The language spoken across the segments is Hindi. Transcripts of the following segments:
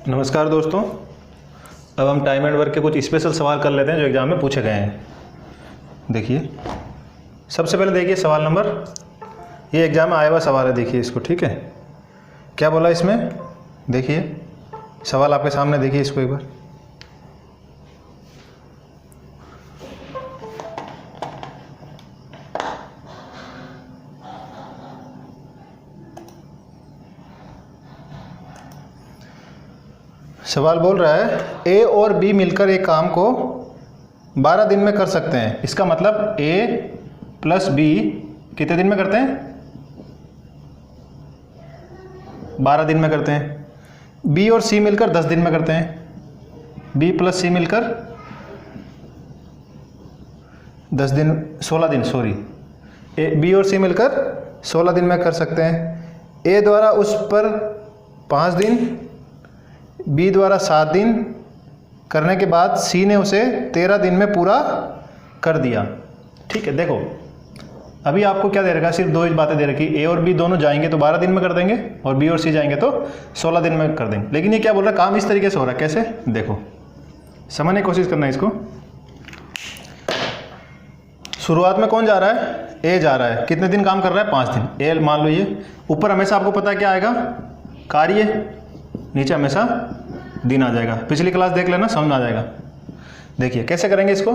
नमस्कार दोस्तों, अब हम टाइम एंड वर्क के कुछ स्पेशल सवाल कर लेते हैं जो एग्ज़ाम में पूछे गए हैं। देखिए, सबसे पहले देखिए सवाल नंबर, ये एग्ज़ाम में आया हुआ सवाल है, देखिए इसको। ठीक है, क्या बोला इसमें, देखिए सवाल आपके सामने, देखिए इसको एक बार। सवाल बोल रहा है ए और बी मिलकर एक काम को 12 दिन में कर सकते हैं। इसका मतलब ए प्लस बी कितने दिन में करते हैं? 12 दिन में करते हैं। बी और सी मिलकर 10 दिन में करते हैं। बी प्लस सी मिलकर 10 दिन, 16 दिन, सॉरी, बी और सी मिलकर 16 दिन में कर सकते हैं। ए द्वारा उस पर 5 दिन, बी द्वारा 7 दिन करने के बाद सी ने उसे 13 दिन में पूरा कर दिया। ठीक है, देखो अभी आपको क्या दे रखा, सिर्फ दो ही बातें दे रखी। ए और बी दोनों जाएंगे तो 12 दिन में कर देंगे और बी और सी जाएंगे तो 16 दिन में कर देंगे। लेकिन ये क्या बोल रहा है, काम इस तरीके से हो रहा है। कैसे, देखो समझने की कोशिश करना है इसको। शुरुआत में कौन जा रहा है? ए जा रहा है। कितने दिन काम कर रहा है? 5 दिन। ए मान लो ये ऊपर हमेशा आपको पता है क्या आएगा, कार्य, नीचे हमेशा दिन आ जाएगा। पिछली क्लास देख लेना, समझ में आ जाएगा। देखिए कैसे करेंगे इसको।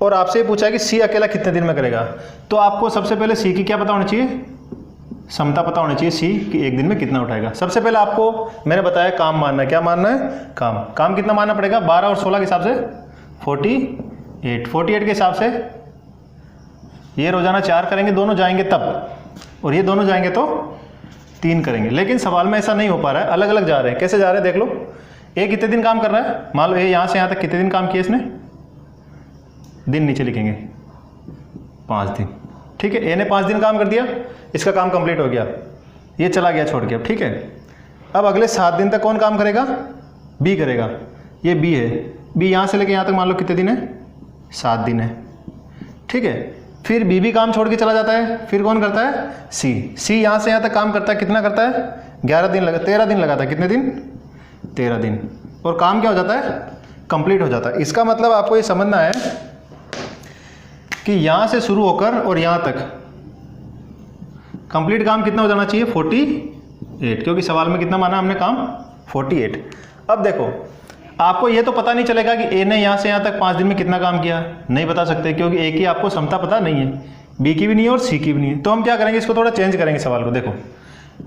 और आपसे पूछा है कि सी अकेला कितने दिन में करेगा, तो आपको सबसे पहले सी की क्या पता होनी चाहिए, क्षमता पता होनी चाहिए सी कि एक दिन में कितना उठाएगा। सबसे पहले आपको मैंने बताया काम मानना है। क्या मानना है? काम कितना मानना पड़ेगा? 12 और 16 के हिसाब से 48 के हिसाब से ये रोजाना 4 करेंगे, दोनों जाएंगे तब, और ये दोनों जाएंगे तो 3 करेंगे। लेकिन सवाल में ऐसा नहीं हो पा रहा है, अलग अलग जा रहे हैं। कैसे जा रहे हैं देख लो। ए कितने दिन काम कर रहा है, मान लो ए यहाँ से यहाँ तक कितने दिन काम किया इसने, दिन नीचे लिखेंगे 5 दिन। ठीक है, ए ने 5 दिन काम कर दिया, इसका काम कंप्लीट हो गया, ये चला गया छोड़ के। अब ठीक है, अब अगले 7 दिन तक कौन काम करेगा? बी करेगा। ये बी है, बी यहाँ से लेके यहाँ तक मान लो कितने दिन है? 7 दिन है। ठीक है, फिर बी भी काम छोड़ के चला जाता है। फिर कौन करता है? सी यहाँ से यहाँ तक काम करता है। कितना करता है? 11 दिन लगा, 13 दिन लगाता है। कितने दिन? 13 दिन। और काम क्या हो जाता है? कंप्लीट हो जाता है। इसका मतलब आपको ये समझना है कि यहाँ से शुरू होकर और यहाँ तक कंप्लीट काम कितना हो जाना चाहिए? 48, क्योंकि सवाल में कितना माना हमने काम? 48। अब देखो आपको ये तो पता नहीं चलेगा कि ए ने यहाँ से यहाँ तक 5 दिन में कितना काम किया, नहीं बता सकते, क्योंकि ए की आपको क्षमता पता नहीं है, बी की भी नहीं है और सी की भी नहीं है। तो हम क्या करेंगे, इसको थोड़ा चेंज करेंगे सवाल को। देखो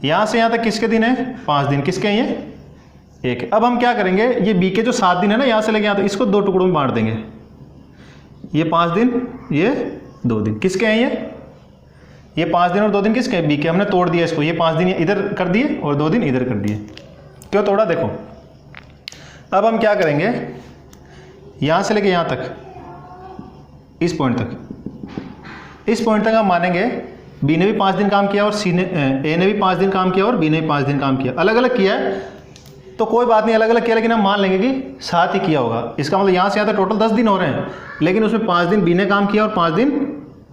यहाँ से यहाँ तक किसके दिन है? 5 दिन। किसके हैं ये? एक। अब हम क्या करेंगे, ये बी के जो 7 दिन है ना, यहाँ से लेके यहाँ तक, इसको 2 टुकड़ों में बांट देंगे। ये 5 दिन, ये 2 दिन। किसके हैं ये 5 दिन और 2 दिन किसके हैं? बी के। हमने तोड़ दिया इसको, ये 5 दिन इधर कर दिए और 2 दिन इधर कर दिए। क्यों तोड़ा? देखो अब हम क्या करेंगे, यहाँ से लेके यहाँ तक, इस पॉइंट तक हम मानेंगे बी ने भी 5 दिन काम किया और ए ने भी 5 दिन काम किया और बी ने भी 5 दिन काम किया। अलग अलग किया है तो कोई बात नहीं, अलग अलग किया, लेकिन हम मान लेंगे कि साथ ही किया होगा। इसका मतलब यहाँ से यहाँ तक टोटल 10 दिन हो रहे हैं, लेकिन उसमें 5 दिन बी ने काम किया और 5 दिन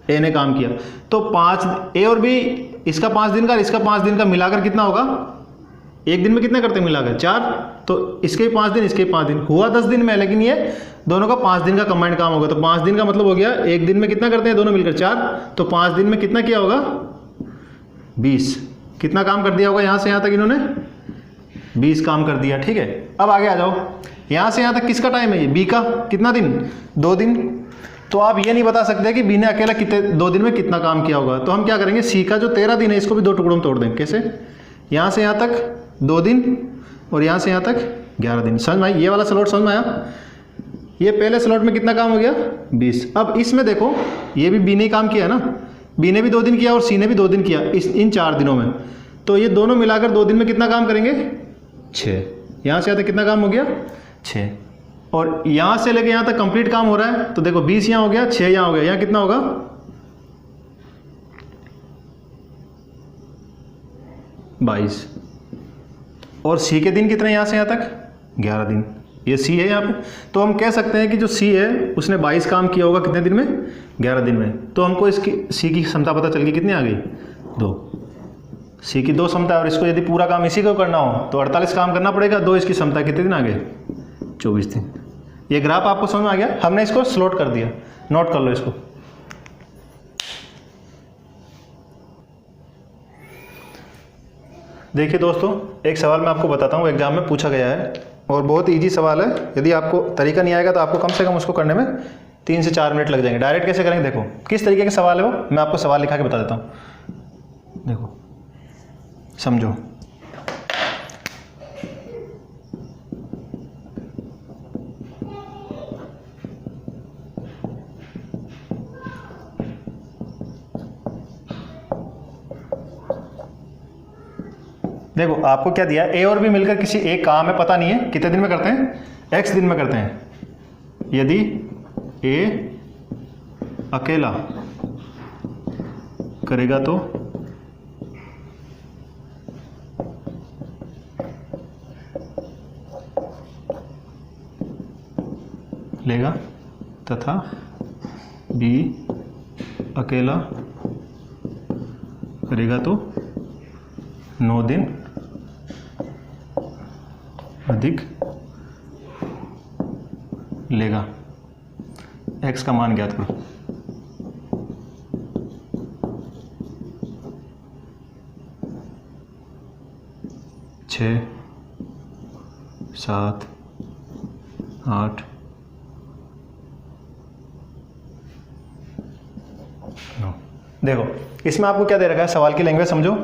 ए ने काम किया। तो 5 ए और बी, इसका 5 दिन का और इसका 5 दिन का मिलाकर कितना होगा? एक दिन में कितना करते हैं मिलाकर? 4। तो इसके 5 दिन, इसके 5 दिन, हुआ 10 दिन में, लेकिन ये दोनों का 5 दिन का कंबाइंड काम होगा। तो 5 दिन का मतलब हो गया, एक दिन में कितना करते हैं दोनों मिलकर? 4। तो 5 दिन में कितना किया होगा? 20। कितना काम कर दिया होगा यहाँ से यहाँ तक इन्होंने? 20 काम कर दिया। ठीक है, अब आगे आ जाओ। यहाँ से यहाँ तक किसका टाइम है? ये बी का। कितना दिन? 2 दिन। तो आप ये नहीं बता सकते कि बी ने अकेला कितने 2 दिन में कितना काम किया होगा। तो हम क्या करेंगे, सी का जो 13 दिन है इसको भी 2 टुकड़ों में तोड़ देंगे। कैसे? यहाँ से यहाँ तक 2 दिन और यहाँ से यहाँ तक 11 दिन। समझ में आई? ये वाला स्लॉट समझ में आया? ये पहले स्लॉट में कितना काम हो गया? 20। अब इसमें देखो, ये भी बी ने काम किया है ना, बी ने भी 2 दिन किया और सी ने भी 2 दिन किया इन 4 दिनों में। तो ये दोनों मिलाकर 2 दिन में कितना काम करेंगे? 6। यहाँ से यहाँ तक कितना काम हो गया? 6। और यहाँ से लेके यहाँ तक कंप्लीट काम हो रहा है। तो देखो 20 यहाँ हो गया, 6 यहाँ हो गया, यहाँ कितना होगा? 22। और सी के दिन कितने यहाँ से यहाँ तक? 11 दिन। ये सी है यहाँ पे। तो हम कह सकते हैं कि जो सी है उसने 22 काम किया होगा कितने दिन में? 11 दिन में। तो हमको इसकी सी की क्षमता पता चल गई, कितनी आ गई? 2। सी की 2 क्षमता है और इसको यदि पूरा काम इसी को करना हो तो 48 काम करना पड़ेगा। 2 इसकी क्षमता, कितने दिन आ गए? 24 दिन। ये ग्राफ आपको समझ में आ गया? हमने इसको स्लॉट कर दिया, नोट कर लो इसको। देखिए दोस्तों, एक सवाल मैं आपको बताता हूँ, एग्जाम में पूछा गया है और बहुत इजी सवाल है। यदि आपको तरीका नहीं आएगा तो आपको कम से कम उसको करने में 3 से 4 मिनट लग जाएंगे। डायरेक्ट कैसे करेंगे देखो, किस तरीके के सवाल है वो मैं आपको सवाल लिखा के बता देता हूँ, देखो समझो। देखो आपको क्या दिया, ए और बी मिलकर किसी एक काम है, पता नहीं है कितने दिन में करते हैं, एक्स दिन में करते हैं। यदि ए अकेला करेगा तो लेगा तथा बी अकेला करेगा तो 9 दिन अधिक लेगा। x का मान ज्ञात करो। छः, 7, 8, 9। देखो इसमें आपको क्या दे रखा है, सवाल की लैंग्वेज समझो।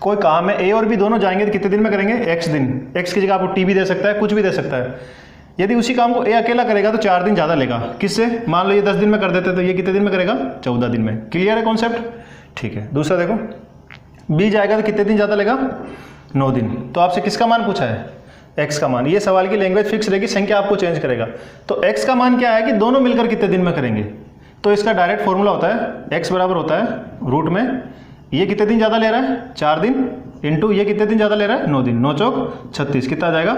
कोई काम है, ए और बी दोनों जाएंगे तो कितने दिन में करेंगे? x दिन। x की जगह आपको t भी दे सकता है, कुछ भी दे सकता है। यदि उसी काम को ए अकेला करेगा तो 4 दिन ज़्यादा लेगा। किससे? मान लो ये 10 दिन में कर देते तो ये कितने दिन में करेगा? 14 दिन में। क्लियर है कॉन्सेप्ट? ठीक है। दूसरा देखो, बी जाएगा तो कितने दिन ज़्यादा लेगा? 9 दिन। तो आपसे किसका मान पूछा है? x का मान। ये सवाल की लैंग्वेज फिक्स रहेगी, संख्या आपको चेंज करेगा। तो x का मान क्या है कि दोनों मिलकर कितने दिन में करेंगे। तो इसका डायरेक्ट फॉर्मूला होता है x बराबर होता है रूट में ये कितने दिन ज़्यादा ले रहा है? 4 दिन इंटू ये कितने दिन ज़्यादा ले रहा है? 9 दिन। 9 चौक 36, कितना आ जाएगा?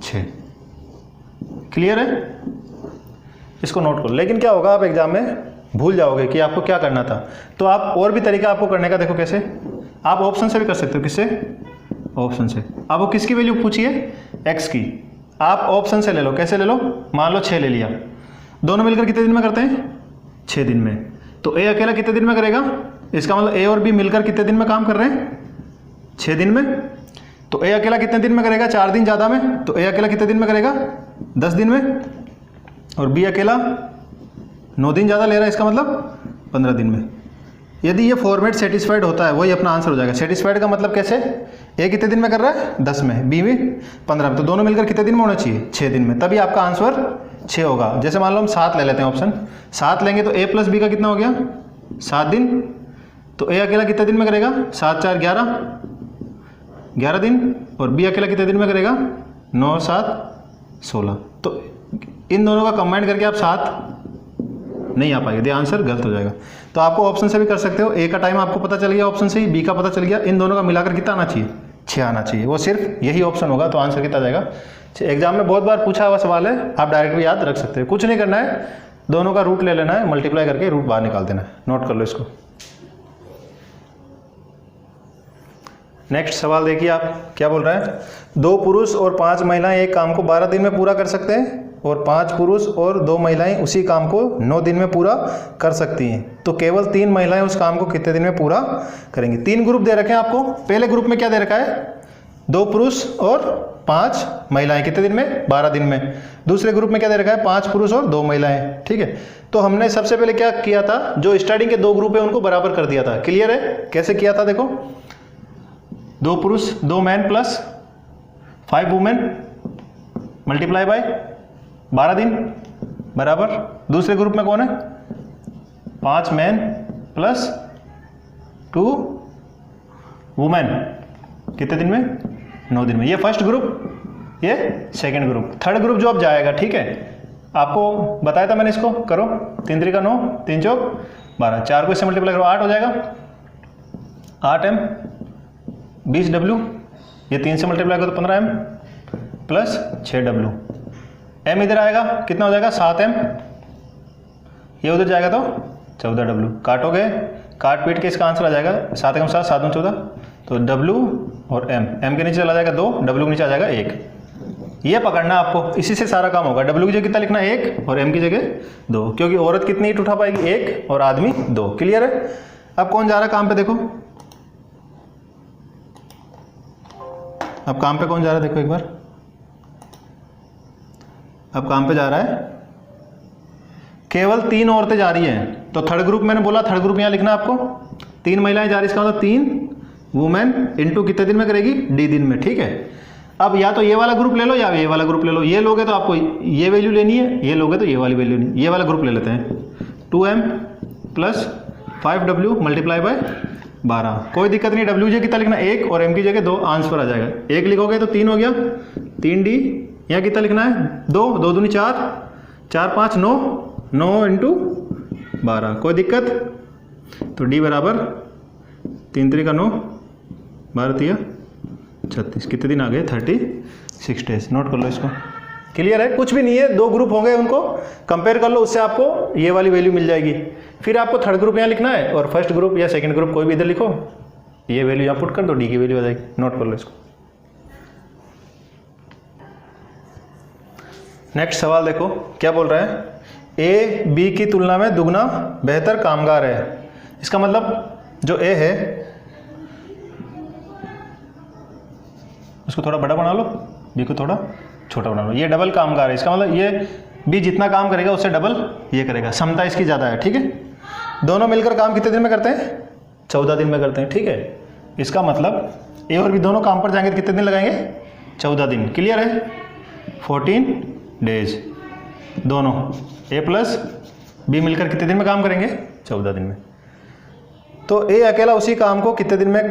6। क्लियर है? इसको नोट करो। लेकिन क्या होगा, आप एग्जाम में भूल जाओगे कि आपको क्या करना था। तो आप और भी तरीका आपको करने का, देखो कैसे। आप ऑप्शन से भी कर सकते हो। किससे? ऑप्शन से। आपको किसकी वैल्यू पूछी है? x की। आप ऑप्शन से ले लो। कैसे ले लो? मान लो 6 ले लिया। दोनों मिलकर कितने दिन में करते हैं? 6 दिन में। तो a अकेला कितने दिन में करेगा? इसका मतलब a और b मिलकर कितने दिन में काम कर रहे हैं? 6 दिन में। तो a अकेला कितने दिन में करेगा? 4 दिन ज़्यादा में। तो a अकेला कितने दिन में करेगा? 10 दिन में। और b अकेला 9 दिन ज़्यादा ले रहा है, इसका मतलब 15 दिन में। यदि ये फॉर्मेट सेटिस्फाइड होता है, वही अपना आंसर हो जाएगा। सेटिस्फाइड का मतलब कैसे? a कितने दिन में कर रहा है? 10 में, b में 15 में। तो दोनों मिलकर कितने दिन में होना चाहिए? 6 दिन में। तभी आपका आंसर 6 होगा। जैसे मान लो हम 7 ले लेते हैं ऑप्शन। 7 लेंगे तो a प्लस b का कितना हो गया? 7 दिन। तो a अकेला कितने दिन में करेगा? 7 4 11 दिन। और b अकेला कितने दिन में करेगा? 9 7 16। तो इन दोनों का कंबाइन करके आप 7 नहीं आ पाएंगे, आंसर गलत हो जाएगा। तो आपको ऑप्शन से भी कर सकते हो। ए का टाइम आपको पता चल गया ऑप्शन से ही, बी का पता चल गया। इन दोनों का मिलाकर कितना आना चाहिए? 6 आना चाहिए। वो सिर्फ यही ऑप्शन होगा, तो आंसर कितना जाएगा? एग्जाम में बहुत बार पूछा हुआ सवाल है, आप डायरेक्ट भी याद रख सकते हो। कुछ नहीं करना है, दोनों का रूट ले लेना है, मल्टीप्लाई करके रूट बाहर निकाल देना है। नोट कर लो इसको। नेक्स्ट सवाल देखिए, आप क्या बोल रहा है? 2 पुरुष और 5 महिलाएं एक काम को 12 दिन में पूरा कर सकते हैं और 5 पुरुष और 2 महिलाएं उसी काम को 9 दिन में पूरा कर सकती हैं। तो केवल 3 महिलाएं उस काम को कितने दिन में पूरा करेंगी? 3 ग्रुप दे रखे हैं आपको। पहले ग्रुप में क्या दे रखा है? 2 पुरुष और 5 महिलाएं कितने दिन में? 12 दिन में। दूसरे ग्रुप में क्या दे रखा है? 5 पुरुष और 2 महिलाएं। ठीक है। तो हमने सबसे पहले क्या किया था? जो स्टार्टिंग के 2 ग्रुप है उनको बराबर कर दिया था। क्लियर है? कैसे किया था? देखो, 2 पुरुष 2 man plus 5 women multiply by 12 दिन बराबर। दूसरे ग्रुप में कौन है? 5 मैन प्लस 2 वुमेन कितने दिन में? 9 दिन में। ये फर्स्ट ग्रुप, ये सेकंड ग्रुप। थर्ड ग्रुप जो अब जाएगा, ठीक है, आपको बताया था मैंने, इसको करो। 3 3 का 9, 3 चौक 12, 4 को इससे मल्टीप्लाई करो 8 हो जाएगा। 8m 20w, ये 3 से मल्टीप्लाई करो तो 15m प्लस 6w। m इधर आएगा, कितना हो जाएगा? 7m। ये उधर जाएगा तो 14w। काटोगे, काट पीट के इसका आंसर आ जाएगा 7 × 7 7 × 14 तो W और M के नीचे चला जाएगा 2, W के नीचे आ जाएगा 1। ये पकड़ना आपको, इसी से सारा काम होगा। W की जगह कितना लिखना है 1 और M की जगह 2, क्योंकि औरत कितनी ईंट उठा पाएगी 1 और आदमी 2। क्लियर है। अब कौन जा रहा है काम पे, देखो अब काम पे कौन जा रहा है, देखो एक बार। अब काम पे जा रहा है केवल 3 औरतें जा रही हैं, तो थर्ड ग्रुप मैंने बोला, थर्ड ग्रुप यहाँ लिखना है आपको। 3 महिलाएं जा रही, इसका मतलब 3 वुमेन इनटू कितने दिन में करेगी, D दिन में। ठीक है। अब या तो ये वाला ग्रुप ले लो या ये वाला ग्रुप ले लो। ये लोगे तो आपको ये वैल्यू लेनी है, ये लोगे तो ये वाली वैल्यू लेनी है। ये वाला ग्रुप ले लेते हैं, 2M plus 5W multiply by 12। कोई दिक्कत नहीं, W की कितना लिखना 1 और M की जगह 2, आंसर आ जाएगा। 1 लिखोगे तो 3 हो गया, 3D। यहाँ कितना लिखना है 2, 2 दूनी 4, 4 5 9, 9 इंटू 12। कोई दिक्कत, तो D बराबर 3 3 का 9, 12 3 36। कितने दिन आ गए, 36 डेज। नोट कर लो इसको। क्लियर है। कुछ भी नहीं है, 2 ग्रुप होंगे, उनको कंपेयर कर लो, उससे आपको ये वाली वैल्यू मिल जाएगी। फिर आपको थर्ड ग्रुप यहाँ लिखना है और फर्स्ट ग्रुप या सेकंड ग्रुप कोई भी इधर लिखो, ये वैल्यू यहाँ पुट कर दो, D की वैल्यू आ जाएगी। नोट कर लो इसको। नेक्स्ट सवाल देखो क्या बोल रहा है, A B की तुलना में दुगना बेहतर कामगार है। इसका मतलब जो A है उसको थोड़ा बड़ा बना लो, B को थोड़ा छोटा बना लो। ये डबल कामगार है, इसका मतलब ये B जितना काम करेगा उससे डबल ये करेगा, क्षमता इसकी ज़्यादा है। ठीक है। दोनों मिलकर काम कितने दिन में करते हैं, 14 दिन में करते हैं। ठीक है। इसका मतलब A और B दोनों काम पर जाएंगे तो कितने दिन लगाएंगे, 14 दिन। क्लियर है। 14 डेज। दोनों A प्लस B मिलकर कितने दिन में काम करेंगे, 14 दिन में। तो A अकेला उसी काम को कितने दिन में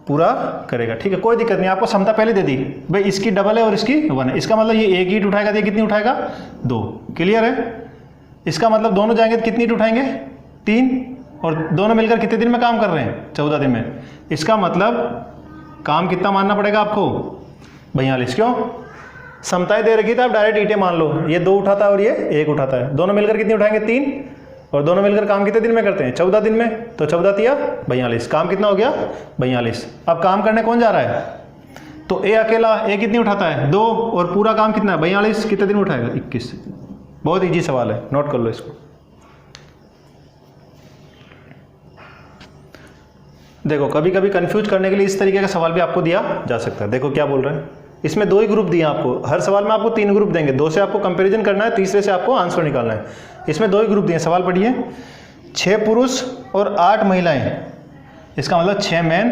पूरा करेगा। ठीक है। कोई दिक्कत नहीं, आपको क्षमता पहले दे दी भाई, इसकी डबल है और इसकी 1 है। इसका मतलब ये एक ईंट उठाएगा तो ये कितनी उठाएगा, 2। क्लियर है। इसका मतलब दोनों जाएंगे तो कितनी ईंट उठाएंगे, 3, और दोनों मिलकर कितने दिन में काम कर रहे हैं, 14 दिन में। इसका मतलब काम कितना मानना पड़ेगा आपको, 42। क्यों, क्षमताएं दे रखी तो आप डायरेक्ट ईंटें मान लो, ये 2 उठाता है और ये 1 उठाता है। दोनों मिलकर कितनी उठाएंगे, 3, और दोनों मिलकर काम कितने दिन में करते हैं, 14 दिन में। तो 14 तिया 42, काम कितना हो गया, 42। अब काम करने कौन जा रहा है, तो A अकेला, A कितनी उठाता है, 2, और पूरा काम कितना है, 42। कितने दिन में उठाएगा, 21। बहुत इजी सवाल है, नोट कर लो इसको। देखो कभी कभी कंफ्यूज करने के लिए इस तरीके का सवाल भी आपको दिया जा सकता है। देखो क्या बोल रहे हैं, इसमें 2 ही ग्रुप दिए आपको, हर सवाल में आपको 3 ग्रुप देंगे, 2 से आपको कंपैरिजन करना है, तीसरे से आपको आंसर निकालना है। इसमें 2 ही ग्रुप दिए। सवाल पढ़िए, 6 पुरुष और 8 महिलाएं, इसका मतलब 6 मैन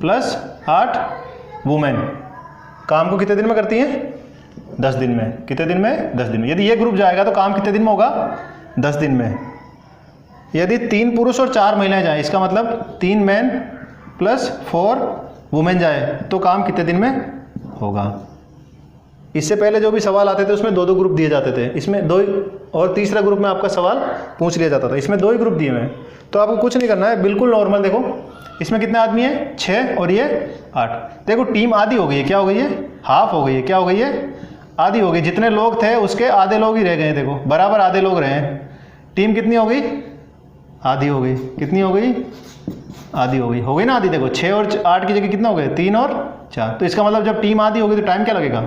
प्लस 8 वुमेन काम को कितने दिन में करती हैं, 10 दिन में। कितने दिन में, 10 दिन में। यदि ये ग्रुप जाएगा तो काम कितने दिन में होगा, 10 दिन में। यदि 3 पुरुष और 4 महिलाएं जाएं, इसका मतलब 3 मैन प्लस 4 वुमेन जाए तो काम कितने दिन में होगा। इससे पहले जो भी सवाल आते थे उसमें 2-2 ग्रुप दिए जाते थे, इसमें 2 और तीसरा ग्रुप में आपका सवाल पूछ लिया जाता था। इसमें 2 ही ग्रुप दिए हुए हैं, तो आपको कुछ नहीं करना है, बिल्कुल नॉर्मल। देखो इसमें कितने आदमी हैं, 6 और ये 8। देखो टीम आधी हो गई है, क्या हो गई है, हाफ हो गई है। क्या हो गई है, आधी हो गई। जितने लोग थे उसके आधे लोग ही रह गए। देखो बराबर आधे लोग रहे हैं। टीम कितनी हो गई, आधी हो गई। कितनी हो गई, आधी हो गई। हो गई ना आधी। देखो 6 और 8 की जगह कितना हो गए, 3 और 4। तो इसका मतलब जब टीम आधी होगी तो टाइम क्या लगेगा,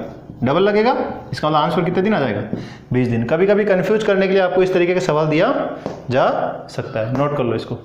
डबल लगेगा। इसका मतलब आंसर कितने दिन आ जाएगा, 20 दिन। कभी कभी कंफ्यूज करने के लिए आपको इस तरीके का सवाल दिया जा सकता है, नोट कर लो इसको।